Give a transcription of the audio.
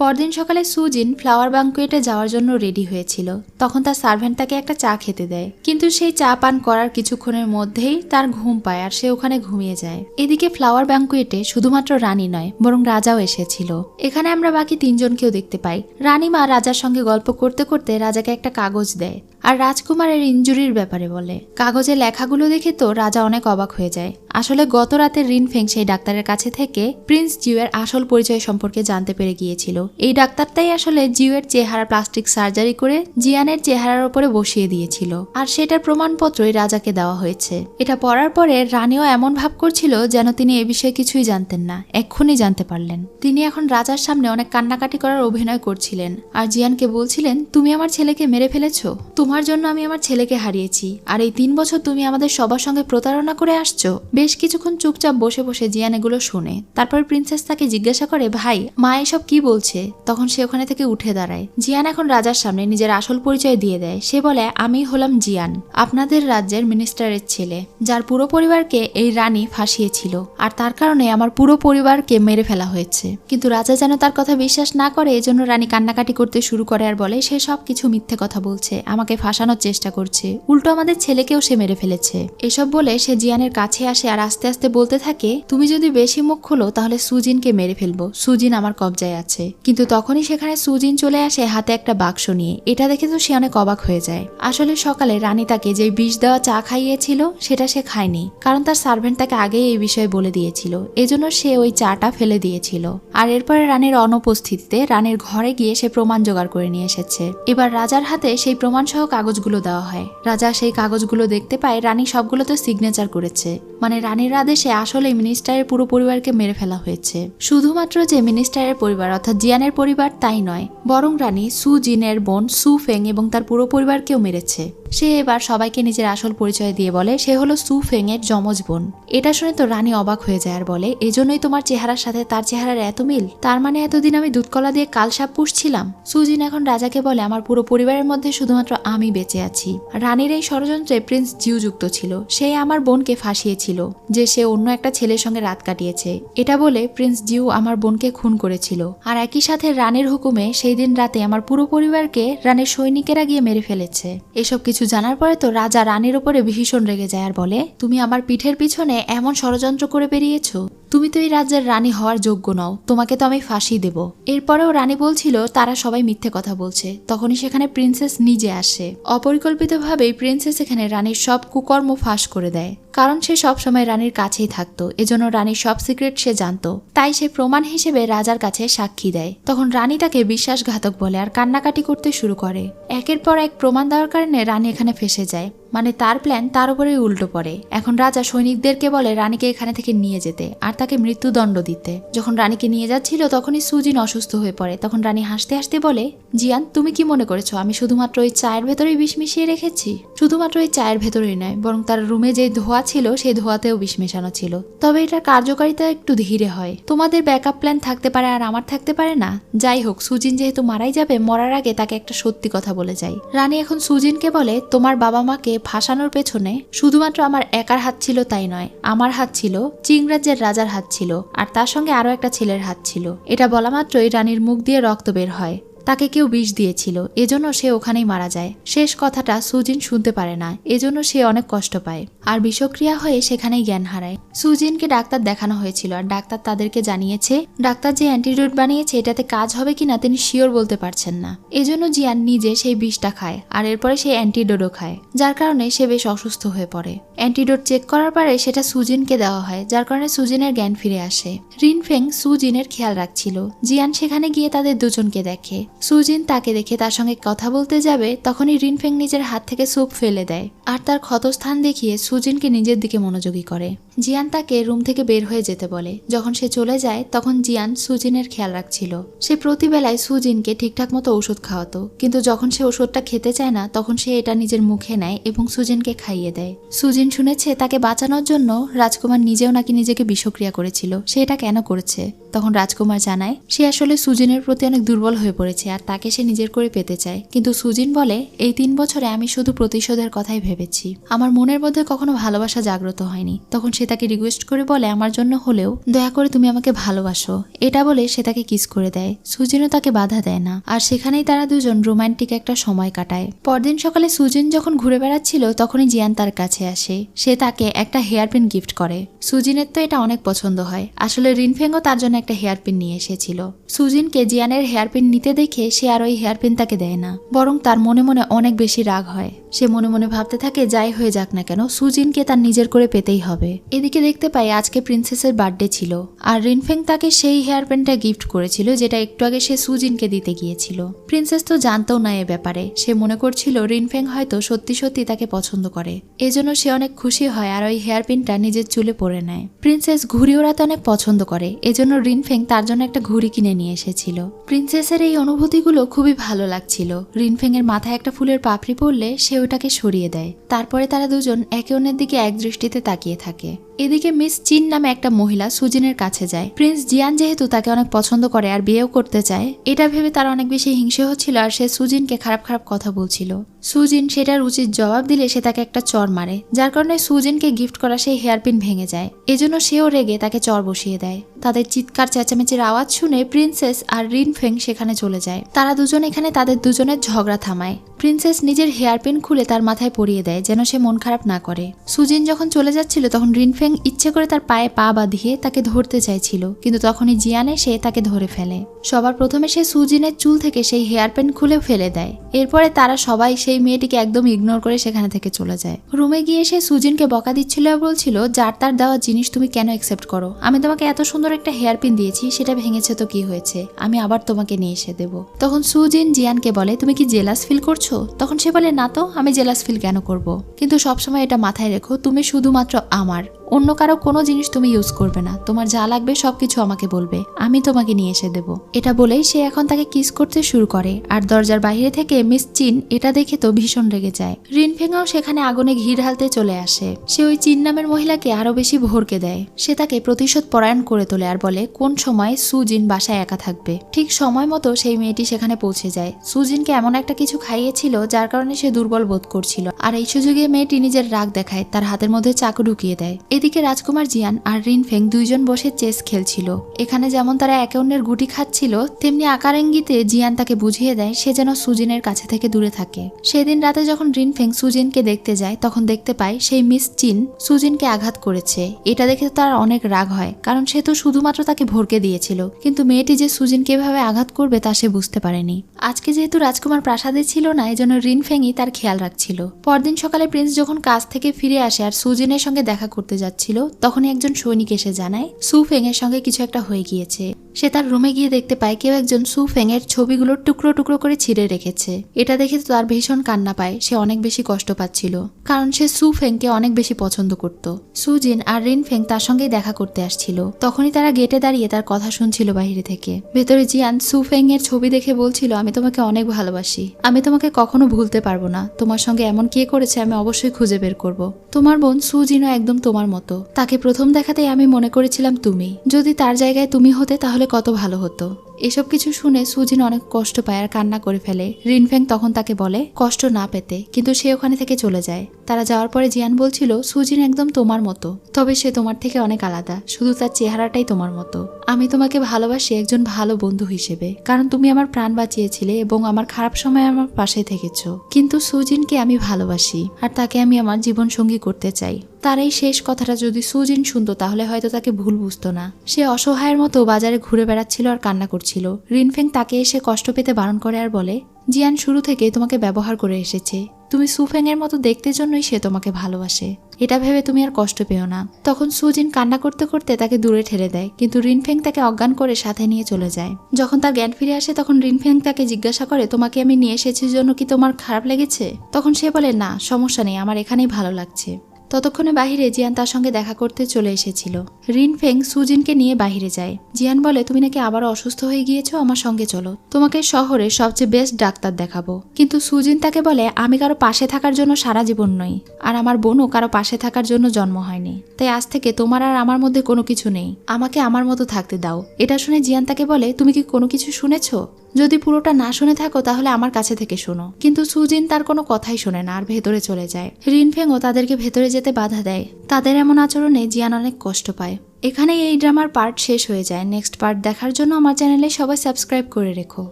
পরদিন সকালে Soo-jin flower ব্যাঙ্কুয়েটে যাওয়ার জন্য রেডি হয়েছিল। তখন তার সার্ভেন্ট তাকে একটা চা খেতে দেয়, কিন্তু সেই চা পান করার কিছুক্ষণের মধ্যেই তার ঘুম পায় আর সে ওখানে ঘুমিয়ে যায়। এদিকে ফ্লাওয়ার ব্যাঙ্কুয়েটে শুধুমাত্র রানী নয়, বরং রাজাও এসেছিল। এখানে আমরা বাকি তিনজনকেও দেখতে পাই। রানীমা রাজার সঙ্গে গল্প করতে করতে রাজাকে একটা কাগজ দেয় আর রাজকুমারের ইনজুরির ব্যাপারে বলে। কাগজে লেখাগুলো দেখে তো রাজা অনেক অবাক হয়ে যায়। আসলে গত রাতে রিনফেং সেই ডাক্তারের কাছে থেকে প্রিন্স জিউয়ের আসল পরিচয় সম্পর্কে জানতে পেরে গিয়েছিল। এই ডাক্তারটাই আসলে জিউয়ের চেহারা প্লাস্টিক সার্জারি করে জিয়ানের চেহারার উপরে বসিয়ে দিয়েছিল, আর সেটার প্রমাণপত্রই রাজাকে দেওয়া হয়েছে। এটা পড়ার পরে রানীও এমন ভাব করছিল যেন তিনি এ বিষয়ে কিছুই জানতেন না, এক্ষুনি জানতে পারলেন। তিনি এখন রাজার সামনে অনেক কান্নাকাটি করার অভিনয় করছিলেন আর জিয়ানকে বলছিলেন, তুমি আমার ছেলেকে মেরে ফেলেছো, তোমার জন্য আমি আমার ছেলেকে হারিয়েছি, আর এই 3 বছর তুমি আমাদের সবার সঙ্গে প্রতারণা করে আসছো। বেশ কিছুক্ষণ চুপচাপ বসে বসে জিয়ান এগুলো শুনে। তারপর প্রিন্সেস তাকে জিজ্ঞাসা করে, ভাই মা এসব কি বলছে? তখন সে ওখানে থেকে উঠে দাঁড়ায়। জিয়ান এখন রাজার সামনে নিজের আসল পরিচয় দিয়ে দেয়। সে বলে, আমি হলাম জিয়ান, আপনাদের রাজ্যের মিনিস্টারের ছেলে, যার পুরো পরিবারকে এই রানী ফাঁসিয়েছিল, আর তার কারণে আমার পুরো পরিবারকে মেরে ফেলা হয়েছে। কিন্তু রাজা যেন তার কথা বিশ্বাস না করে, এজন্য রানী কান্নাকাটি করতে শুরু করে আর বলে, সে সব কিছু মিথ্যে কথা বলছে, আমাকে ফাঁসানোর চেষ্টা করছে, উল্টো আমাদের ছেলেকেও সে মেরে ফেলেছে। এসব বলে সে জিয়ানের কাছে আসে আর আস্তে আস্তে বলতে থাকে, তুমি যদি বেশি মুখ খোলো তাহলে সুজিনকে মেরে ফেলবো, সুজিন আমার কবজায় আছে। কিন্তু তখনই সেখানে সুজিন চলে আসে হাতে একটা বাক্স নিয়ে। এটা দেখে তো সে অনেক অবাক হয়ে যায়। আসলে সকালে রানী তাকে যে বিষ দেওয়া চা খাইয়েছিল সেটা সে খায়নি, কারণ তার সার্ভেন্ট তাকে আগেই এই বিষয়ে বলে দিয়েছিল, এজন্য সে ওই চাটা ফেলে দিয়েছিল। আর এরপরে রানীর অনুপস্থিতিতে রানীর ঘরে গিয়ে সে প্রমাণ জোগাড় করে নিয়ে এসেছে। এবার রাজার হাতে সেই প্রমাণ সহ কাগজগুলো দেওয়া হয়। রাজা সেই কাগজগুলো দেখতে পায় রানী সবগুলোতে সিগনেচার করেছে, মানে রানীর আদেশে আসলে মিনিস্টারের পুরো পরিবারকে মেরে ফেলা হয়েছে। শুধুমাত্র যে মিনিস্টারের পরিবার অর্থাৎ জিয়ানের পরিবার তাই নয়, বরং রানী সু জিনের বোন সু ফেং এবং তার পুরো পরিবারকেও মেরেছে। সে এবার সবাইকে নিজের আসল পরিচয় দিয়ে বলে সে হলো সু ফেং এর যমজ বোন। এটা শুনে তো রানী অবাক হয়ে যায় আর বলে, এজন্যই তোমার চেহারার সাথে তার চেহারার এত মিল, তার মানে এতদিন আমি দুধকলা দিয়ে কালসাপ পুষছিলাম। সুজিন এখন রাজাকে বলে, আমার পুরো পরিবারের মধ্যে শুধুমাত্র আমি বেঁচে আছি। রানীর এই ষড়যন্ত্রে প্রিন্স জিউ যুক্ত ছিল, সে আমার বোনকে ফাঁসিয়েছিল যে সে অন্য একটা ছেলের সঙ্গে রাত কাটিয়েছে। এটা বলে প্রিন্স জিউ আমার বোনকে খুন করেছিল, আর একই সাথে রানীর হুকুমে সেই দিন রাতে আমার পুরো পরিবারকে রানীর সৈনিকেরা গিয়ে মেরে ফেলেছে। এসব কিছু জানার পরে তো রাজা রানীর উপরে ভীষণ রেগে যায় আর বলে, তুমি আমার পিঠের পিছনে এমন ষড়যন্ত্র করে বেরিয়েছো, তুমি তো এই রাজ্যের রানী হওয়ার যোগ্য নও, তোমাকে তো আমি ফাঁসি দেব। এরপরেও রানী বলছিল তারা সবাই মিথ্যে কথা বলছে। তখনই সেখানে প্রিন্সেস নিজে আসে। অপরিকল্পিতভাবেই প্রিন্সেস এখানে রানীর সব কুকর্ম ফাঁস করে দেয়, কারণ সে সবসময় রানীর কাছেই থাকতো, এজন্য রানীর সব সিক্রেট সে জানতো। তাই সে প্রমাণ হিসেবে রাজার কাছে সাক্ষী দেয়। তখন রানী তাকে বিশ্বাসঘাতক বলে আর কান্নাকাটি করতে শুরু করে। একের পর এক প্রমাণ দেওয়ার কারণে রানী এখানে ফেঁসে যায়, মানে তার প্ল্যান তার উপরেই উল্টো পড়ে। এখন রাজা সৈনিকদেরকে বলে রানীকে এখানে থেকে নিয়ে যেতে আর তাকে মৃত্যুদণ্ড দিতে। যখন রানীকে নিয়ে যাচ্ছিল তখনই সুজিন অসুস্থ হয়ে পড়ে। তখন রানী হাসতে হাসতে বলে, জিয়ান তুমি কি মনে করেছো আমি শুধুমাত্র ওই চায়ের ভেতরেই বিষ মিশিয়ে রেখেছি? শুধুমাত্র ওই চায়ের ভেতরেই নয়, বরং তার রুমে যে ধোয়া ছিল সেই ধোয়াতেও বিষ মেশানো ছিল। তবে এটার কার্যকারিতা একটু ধীরে হয়। তোমাদের ব্যাকআপ প্ল্যান থাকতে পারে আর আমার থাকতে পারে না। যাই হোক, সুজিন যেহেতু মারাই যাবে, মরার আগে তাকে একটা সত্যি কথা বলে যাই। রানী এখন সুজিনকে বলে, তোমার বাবা মাকে ফাঁসানোর পেছনে শুধুমাত্র আমার একার হাত ছিল তাই নয়, আমার হাত ছিল, চিংরাজ্যের রাজার হাত ছিল, আর তার সঙ্গে আরো একটা ছেলের হাত ছিল। এটা বলা মাত্রই রানীর মুখ দিয়ে রক্ত বের হয়। তাকে কেউ বিষ দিয়েছিল, এজন্য সে ওখানেই মারা যায়। শেষ কথাটা সুজিন শুনতে পারে না, এজন্য সে অনেক কষ্ট পায় আর বিষক্রিয়া হয়ে সেখানেই জ্ঞান হারায়। সুজিনকে ডাক্তার দেখানো হয়েছিল আর ডাক্তার তাদেরকে জানিয়েছে ডাক্তার যে অ্যান্টিডোট বানিয়েছে এটাতে কাজ হবে কিনা তিনি শিওর বলতে পারছেন না। এজন্য জিয়ান নিজে সেই বিষটা খায় আর এরপরে সে অ্যান্টিডোটও খায়, যার কারণে সে বেশ অসুস্থ হয়ে পড়ে। অ্যান্টিডোট চেক করার পরে সেটা সুজিনকে দেওয়া হয়, যার কারণে সুজিনের জ্ঞান ফিরে আসে। রিনফেং সুজিনের খেয়াল রাখছিল। জিয়ান সেখানে গিয়ে তাদের দুজনকে দেখে। সুজিন তাকে দেখে তার সঙ্গে কথা বলতে যাবে, তখনই রিনফেং নিজের হাত থেকে স্যুপ ফেলে দেয় আর তার ক্ষতস্থান দেখিয়ে সুজিনকে নিজের দিকে মনোযোগী করে। জিয়ান তাকে রুম থেকে বের হয়ে যেতে বলে। যখন সে চলে যায় তখন জিয়ান সুজিনের খেয়াল রাখছিল। সে প্রতিবেলায় সুজিনকে ঠিকঠাক মতো ওষুধ খাওয়াতো, কিন্তু যখন সে ওষুধটা খেতে চায় না তখন সে এটা নিজের মুখে নেয় এবং সুজিনকে খাইয়ে দেয়। সুজিন শুনেছে তাকে বাঁচানোর জন্য রাজকুমার নিজেও নাকি নিজেকে বিষক্রিয়া করেছিল। সে এটা কেন করেছে? তখন রাজকুমার জানায় সে আসলে সুজিনের প্রতি অনেক দুর্বল হয়ে পড়েছে আর তাকে সে নিজের করে পেতে চায়। কিন্তু সুজিন বলে, এই 3 বছরে আমি শুধু প্রতিশোধের কথাই ভেবেছি, আমার মনের মধ্যে কখনো ভালোবাসা জাগ্রত হয়নি। তখন সে তাকে রিকোয়েস্ট করে বলে আমার জন্য হলেও দয়া করে তুমি আমাকে ভালোবাসো। এটা বলে সে তাকে কিস করে দেয়। সুজিনও তাকে বাধা দেয় না, আর সেখানেই তারা দুজন রোমান্টিক একটা সময় কাটায়। পরদিন সকালে সুজিন যখন ঘুরে বেড়াচ্ছিল তখনই জিয়ান তার কাছে আসে। সে তাকে একটা হেয়ার পিন গিফট করে। সুজিনের তো এটা অনেক পছন্দ হয়। আসলে রিনফেংও তার জন্য একটা হেয়ার পিন নিয়ে এসেছিল। সুজিনকে জিয়ানের হেয়ার পিন নিতে দেখে সে আর ওই হেয়ার পিন তাকে দেয় না, বরং তার মনে মনে অনেক বেশি রাগ হয়। সে মনে মনে ভাবতে থাকে যাই হয়ে যাক না কেন সুজিনকে তার নিজের করে পেতেই হবে। এদিকে দেখতে পাই আজকে প্রিন্সেসের বার্থডে ছিল, আর রিনফেং তাকে সেই হেয়ার পিনটা গিফট করেছিল যেটা একটু আগে সে সুজিনকে দিতে গিয়েছিল। প্রিন্সেস তো জানতেও না এ ব্যাপারে। সে মনে করছিল রিনফেং হয়তো সত্যি সত্যি তাকে পছন্দ করে, এজন্য সে অনেক খুশি হয় আর ওই হেয়ার পিনটা নিজের চুলে পরে নেয়। প্রিন্সেস ঘুড়ি ওড়াতে অনেক পছন্দ করে, এজন্য রিনফেং তার জন্য একটা ঘুড়ি কিনে নিয়ে এসেছিল। প্রিন্সেসের এই অনুভূতিগুলো খুবই ভালো লাগছিল। রিনফেং এর মাথায় একটা ফুলের পাপড়ি পড়লে সে ওটাকে সরিয়ে দেয়। তারপরে তারা দুজন একে অন্যের দিকে এক দৃষ্টিতে তাকিয়ে থাকে। এদিকে মিস চিন নামে একটা মহিলা সুজিনের কাছে যায়। প্রিন্স জিয়ান যেহেতু তাকে অনেক পছন্দ করে আর বিয়েও করতে চায়, এটা ভেবে তার অনেক বেশি হিংসে হচ্ছিল আর সে সুজিনকে খারাপ খারাপ কথা বলছিল। সুজিন সেটার উচিত জবাব দিলে সে তাকে একটা চর মারে, যার কারণে সুজিনকে গিফট করা সেই হেয়ারপিন ভেঙে যায়। এজন্য সেও রেগে তাকে চর বসিয়ে দেয়। তাদের চিৎকার চেঁচামেচির আওয়াজ শুনে প্রিন্সেস আর রিনফেং সেখানে চলে যায়। তারা দুজন এখানে তাদের দুজনের ঝগড়া থামায়। প্রিন্সেস নিজের হেয়ারপিন খুলে তার মাথায় পরিয়ে দেয় যেন সে মন খারাপ না করে। সুজিন যখন চলে যাচ্ছিল তখন রিনফেং ইচ্ছে করে তার পায়ে পা বাঁধিয়ে তাকে ধরতে চাইছিল, কিন্তু তখনই জিয়ান এসে তাকে ধরে ফেলে। সবার প্রথমে সে সুজিনের চুল থেকে সেই হেয়ারপিন খুলে ফেলে দেয়। এরপরে তারা সবাই সেই মেয়েটিকে একদম ইগনোর করে সেখানে থেকে চলে যায়। রুমে গিয়ে সে সুজিনকে বকা দিচ্ছিল আর বলছিল যার তার দেওয়া জিনিস তুমি কেন অ্যাকসেপ্ট করো? আমি তোমাকে এত সুন্দর একটা হেয়ারপিন দিয়েছি, সেটা ভেঙেছে তো কি হয়েছে? আমি আবার তোমাকে নিয়ে এসে দেবো। তখন সুজিন জিয়ানকে বলে তুমি কি জেলাস ফিল করছো? তখন সে বলে না তো, আমি জেলাস ফিল কেন করব? কিন্তু সবসময় এটা মাথায় রেখো, তুমি শুধুমাত্র আমার, অন্য কারো কোনো জিনিস তুমি ইউজ করবে না। তোমার যা লাগবে সবকিছু আমাকে বলবে, আমি তোমাকে নিয়ে এসে দেবো। এটা বলেই সে এখন তাকে কিস করতে শুরু করে। আর দরজার বাইরে থেকে মিস চিন এটা দেখে তো ভীষণ রেগে যায়। রিনফেংও সেখানে আগুনে ঘি ঢালতে চলে আসে। সে ওই চিন নামের মহিলাকে আরো বেশি ভরকে দেয়। সে তাকে প্রতিশোধ পরায়ণ করে তোলে আর বলে কোন সময় সুজিন বাসায় একা থাকবে। ঠিক সময় মতো সেই মেয়েটি সেখানে পৌঁছে যায়। সুজিনকে এমন একটা কিছু খাইয়েছিল যার কারণে সে দুর্বল বোধ করছিল, আর এই সুযোগে মেয়েটি নিজের রাগ দেখায়, তার হাতের মধ্যে চাকু ঢুকিয়ে দেয়। এদিকে রাজকুমার জিয়ান আর রিনফেং দুইজন বসে চেস খেলছিল। এখানে যেমন তারা একে অন্যের গুটি খাচ্ছিল, তেমনি আকার ইঙ্গিতে জিয়ান তাকে বুঝিয়ে দেয় সে যেন সুজিনের কাছে থেকে দূরে থাকে। সেদিন রাতে যখন রিনফেং সুজিনকে দেখতে যায় তখন দেখতে পায় সেই মিস চিন সুজিনকে আঘাত করেছে। এটা দেখে তার অনেক রাগ হয়, কারণ সে তো শুধুমাত্র তাকে ভরকে দিয়েছিল, কিন্তু মেয়েটি যে সুজিনকে এভাবে আঘাত করবে তা সে বুঝতে পারেনি। আজকে যেহেতু রাজকুমার প্রাসাদে ছিল না, এজন্য রিনফেংই তার খেয়াল রাখছিল। পরদিন সকালে প্রিন্স যখন কাজ থেকে ফিরে আসে আর সুজিনের সঙ্গে দেখা করতে যাচ্ছিল, তখনই একজন সৈনিক এসে জানায় সুফেং এর সঙ্গে কিছু একটা হয়ে গিয়েছে। সে তার রুমে গিয়ে দেখতে পায় কেউ একজন সুফেং এর ছবিগুলো টুকরো টুকরো করে ছিঁড়ে রেখেছে। এটা দেখে তো তার ভীষণ কান্না পায়। সে অনেক বেশি কষ্ট পাচ্ছিল, কারণ সে সুফেংকে অনেক বেশি পছন্দ করত। সুজিন আর রিনফেং তার সঙ্গেই দেখা করতে আসছিল। তখনই তারা গেটে দাঁড়িয়ে তার কথা শুনছিল বাইরে থেকে। ভেতরে জিয়ান সুফেং এর ছবি দেখে বলছিল আমি তোমাকে অনেক ভালোবাসি, আমি তোমাকে কখনো ভুলতে পারবো না। তোমার সঙ্গে এমন কে করেছে আমি অবশ্যই খুঁজে বের করব। তোমার বোন সুজিনও একদম তোমার মতো। তাকে প্রথম দেখাতেই আমি মনে করেছিলাম তুমি, যদি তার জায়গায় তুমি হতে তাহলে কত ভালো হতো। এসব কিছু শুনে সুজিন অনেক কষ্ট পায় আর কান্না করে ফেলে। রিনফেং তখন তাকে বলে কষ্ট না পেতে, কিন্তু সে ওখানে থেকে চলে যায়। তারা যাওয়ার পরে জিয়ান বলছিল সুজিন একদম তোমার মতো, তবে সে তোমার থেকে অনেক আলাদা, শুধু তার চেহারাটাই তোমার মতো। আমি তোমাকে ভালোবাসি একজন ভালো বন্ধু হিসেবে, কারণ তুমি আমার প্রাণ বাঁচিয়েছিলে এবং আমার খারাপ সময় আমার পাশে থেকেছ। কিন্তু সুজিনকে আমি ভালোবাসি আর তাকে আমি আমার জীবন সঙ্গী করতে চাই। তার এই শেষ কথাটা যদি সুজিন শুনতো তাহলে হয়তো তাকে ভুল বুঝতো না। সে অসহায়ের মতো বাজারে ঘুরে বেড়াচ্ছিল আর কান্না করছিল। রিনফেং তাকে এসে কষ্ট পেতে বারণ করে আর বলে জিয়ান শুরু থেকে তোমাকে ব্যবহার করে এসেছে, তুমি সুফেং এর মতো দেখতে জন্যই সে তোমাকে ভালোবাসে, এটা ভেবে তুমি আর কষ্ট পেও না। তখন সুজিন কান্না করতে করতে তাকে দূরে ঠেলে দেয়, কিন্তু রিনফেং তাকে অজ্ঞান করে সাথে নিয়ে চলে যায়। যখন তার জ্ঞান ফিরে আসে তখন রিনফেং তাকে জিজ্ঞাসা করে তোমাকে আমি নিয়ে এসেছি জন্য কি তোমার খারাপ লেগেছে? তখন সে বলে না, সমস্যা নেই, আমার এখানেই ভালো লাগছে। ততক্ষণে বাহিরে জিয়ান তার সঙ্গে দেখা করতে চলে এসেছিল। রিনফেং সুজিনকে নিয়ে বাহিরে যায়। জিয়ান বলে তুমি নাকি আবারও অসুস্থ হয়ে গিয়েছো, আমার সঙ্গে চলো, তোমাকে শহরে সবচেয়ে বেস্ট ডাক্তার দেখাবো। কিন্তু সুজিন তাকে বলে আমি কারো পাশে থাকার জন্য সারা জীবন নই, আর আমার বোনও কারো পাশে থাকার জন্য জন্ম হয়নি, তাই আজ থেকে তোমার আর আমার মধ্যে কোনো কিছু নেই, আমাকে আমার মতো থাকতে দাও। এটা শুনে জিয়ান তাকে বলে তুমি কি কোনো কিছু শুনেছো? যদি পুরোটা না শুনে থাকো তাহলে আমার কাছে থেকে শোনো। কিন্তু সুজিন তার কোনো কথাই শোনে না আর ভেতরে চলে যায়। রিনফেংও তাদেরকে ভেতরে যেতে বাধা দেয়। তাদের এমন আচরণে জিয়ান অনেক কষ্ট পায়। এখানেই এই ড্রামার পার্ট শেষ হয়ে যায়। নেক্সট পার্ট দেখার জন্য আমার চ্যানেলে সবাই সাবস্ক্রাইব করে রেখো।